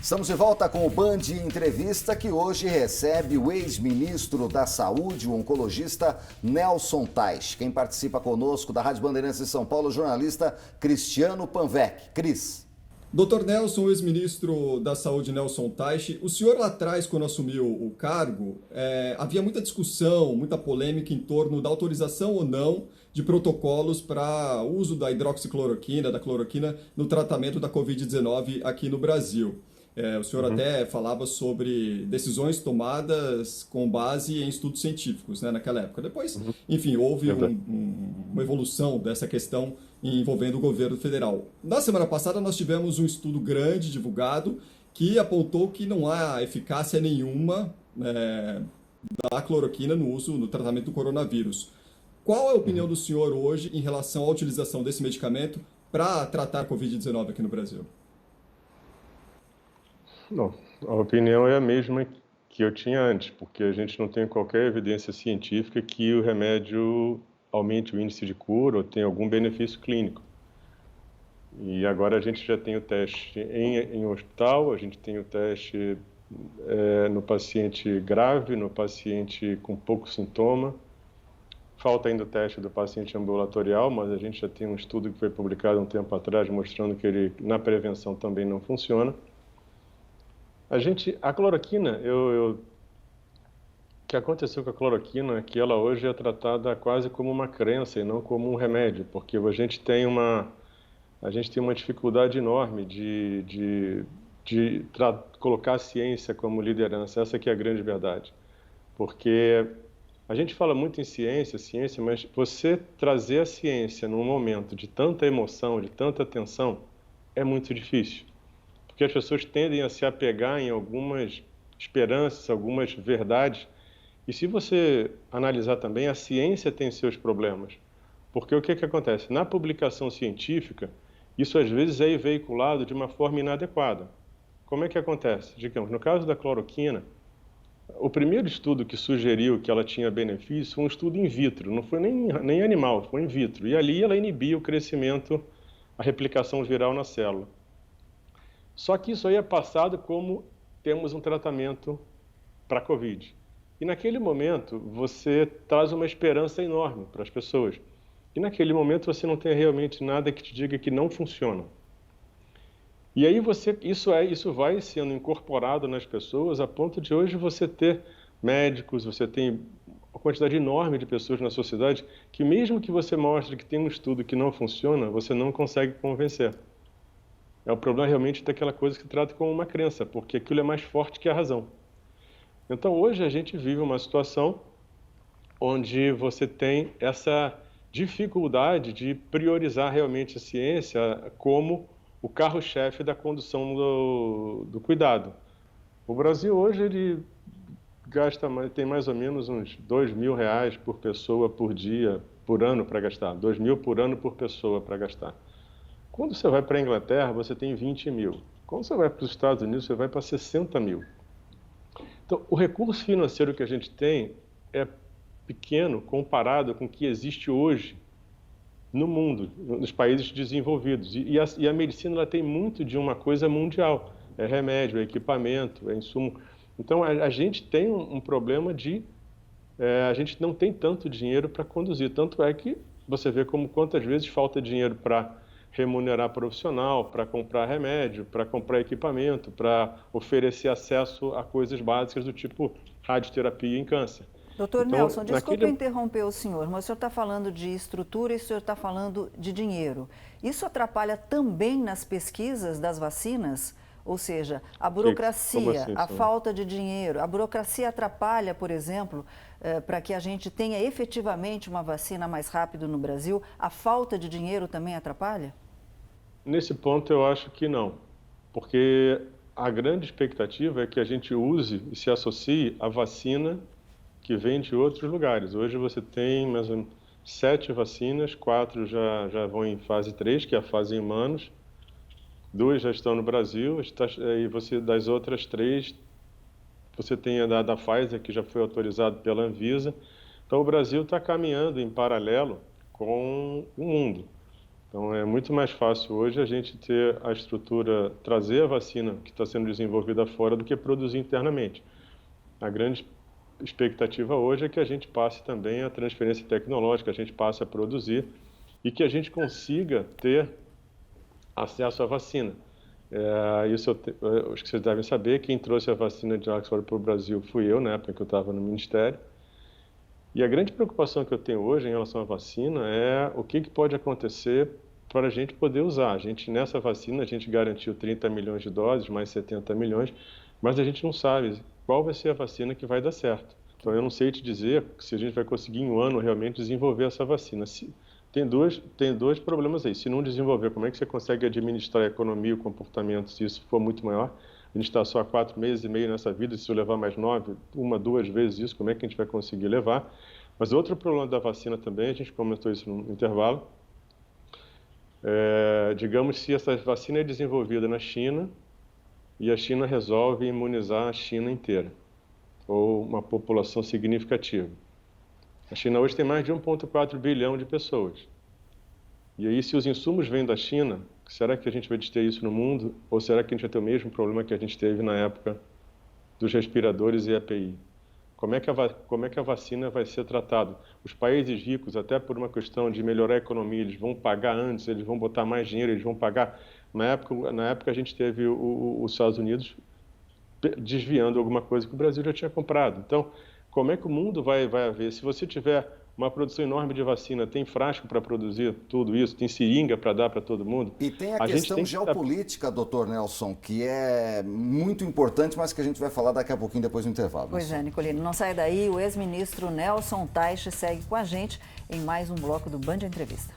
Estamos de volta com o Band Entrevista, que hoje recebe o ex-ministro da Saúde, o oncologista Nelson Teich. Quem participa conosco da Rádio Bandeirantes de São Paulo, o jornalista Cristiano Panvec. Cris. Doutor Nelson, ex-ministro da Saúde Nelson Teich, o senhor lá atrás, quando assumiu o cargo, havia muita discussão, muita polêmica em torno da autorização ou não de protocolos para uso da hidroxicloroquina, da cloroquina, no tratamento da Covid-19 aqui no Brasil. O senhor até falava sobre decisões tomadas com base em estudos científicos, né, naquela época. Depois, enfim, houve uma evolução dessa questão envolvendo o governo federal. Na semana passada, nós tivemos um estudo grande divulgado que apontou que não há eficácia nenhuma da cloroquina no uso, no tratamento do coronavírus. Qual é a opinião do senhor hoje em relação à utilização desse medicamento para tratar a Covid-19 aqui no Brasil? Não, a opinião é a mesma que eu tinha antes, porque a gente não tem qualquer evidência científica que o remédio aumente o índice de cura ou tenha algum benefício clínico. E agora a gente já tem o teste em hospital, a gente tem o teste no paciente grave, no paciente com pouco sintoma. Falta ainda o teste do paciente ambulatorial, mas a gente já tem um estudo que foi publicado um tempo atrás mostrando que ele na prevenção também não funciona. A cloroquina, o que aconteceu com a cloroquina é que ela hoje é tratada quase como uma crença e não como um remédio, porque a gente tem uma dificuldade enorme de colocar a ciência como liderança. Essa que é a grande verdade. Porque a gente fala muito em ciência, mas você trazer a ciência num momento de tanta emoção, de tanta tensão, é muito difícil. Porque as pessoas tendem a se apegar em algumas esperanças, algumas verdades. E se você analisar também, a ciência tem seus problemas. Porque o que acontece? Na publicação científica, isso às vezes é veiculado de uma forma inadequada. Como é que acontece? Digamos, no caso da cloroquina, o primeiro estudo que sugeriu que ela tinha benefício foi um estudo in vitro, não foi nem animal, foi in vitro. E ali ela inibia o crescimento, a replicação viral na célula. Só que isso aí é passado como temos um tratamento para a Covid. E naquele momento você traz uma esperança enorme para as pessoas. E naquele momento você não tem realmente nada que te diga que não funciona. E aí isso vai sendo incorporado nas pessoas a ponto de hoje você ter médicos, você tem uma quantidade enorme de pessoas na sociedade que mesmo que você mostre que tem um estudo que não funciona, você não consegue convencer. O problema realmente daquela coisa que se trata como uma crença, porque aquilo é mais forte que a razão. Então, hoje a gente vive uma situação onde você tem essa dificuldade de priorizar realmente a ciência como o carro-chefe da condução do cuidado. O Brasil hoje ele tem mais ou menos uns R$2.000 por pessoa por dia, por ano para gastar. 2.000 por ano por pessoa para gastar. Quando você vai para a Inglaterra, você tem 20.000. Quando você vai para os Estados Unidos, você vai para 60.000. Então, o recurso financeiro que a gente tem é pequeno comparado com o que existe hoje no mundo, nos países desenvolvidos. E a medicina ela tem muito de uma coisa mundial. É remédio, é equipamento, é insumo. Então, a gente tem um problema a gente não tem tanto dinheiro para conduzir. Tanto é que você vê quantas vezes falta dinheiro para remunerar profissional, para comprar remédio, para comprar equipamento, para oferecer acesso a coisas básicas do tipo radioterapia em câncer. Doutor Nelson, desculpe interromper o senhor, mas o senhor está falando de estrutura e o senhor está falando de dinheiro. Isso atrapalha também nas pesquisas das vacinas? Ou seja, a burocracia, assim, a falta de dinheiro, a burocracia atrapalha, por exemplo, para que a gente tenha efetivamente uma vacina mais rápido no Brasil? A falta de dinheiro também atrapalha? Nesse ponto eu acho que não, porque a grande expectativa é que a gente use e se associe à vacina que vem de outros lugares. Hoje você tem mais ou menos 7 vacinas, 4 já vão em fase 3, que é a fase em humanos, 2 já estão no Brasil, e você das outras 3, você tem a da Pfizer, que já foi autorizado pela Anvisa. Então o Brasil está caminhando em paralelo com o mundo. Então, é muito mais fácil hoje a gente ter a estrutura, trazer a vacina que está sendo desenvolvida fora do que produzir internamente. A grande expectativa hoje é que a gente passe também a transferência tecnológica, a gente passe a produzir e que a gente consiga ter acesso à vacina. Isso acho que vocês devem saber, quem trouxe a vacina de Oxford para o Brasil fui eu, na época que eu estava no Ministério. E a grande preocupação que eu tenho hoje em relação à vacina é o que pode acontecer para a gente poder usar. Nessa vacina, a gente garantiu 30 milhões de doses, mais 70 milhões, mas a gente não sabe qual vai ser a vacina que vai dar certo. Então, eu não sei te dizer se a gente vai conseguir em um ano realmente desenvolver essa vacina. Tem dois problemas aí. Se não desenvolver, como é que você consegue administrar a economia e o comportamento se isso for muito maior? A gente está só há 4 meses e meio nessa vida, se eu levar mais 9, 1, 2 vezes isso, como é que a gente vai conseguir levar? Mas outro problema da vacina também, a gente comentou isso no intervalo, digamos, se essa vacina é desenvolvida na China e a China resolve imunizar a China inteira, ou uma população significativa. A China hoje tem mais de 1,4 bilhão de pessoas. E aí, se os insumos vêm da China, será que a gente vai ter isso no mundo? Ou será que a gente vai ter o mesmo problema que a gente teve na época dos respiradores e EPI? Como é que a vacina vai ser tratada? Os países ricos, até por uma questão de melhorar a economia, eles vão pagar antes, eles vão botar mais dinheiro, eles vão pagar. Na época a gente teve os Estados Unidos desviando alguma coisa que o Brasil já tinha comprado. Então, como é que o mundo vai haver? Se você tiver uma produção enorme de vacina, tem frasco para produzir tudo isso, tem seringa para dar para todo mundo. E tem a questão geopolítica, doutor Nelson, que é muito importante, mas que a gente vai falar daqui a pouquinho depois do intervalo. Pois é, Nicolino, não sai daí, o ex-ministro Nelson Teich segue com a gente em mais um bloco do Band Entrevista.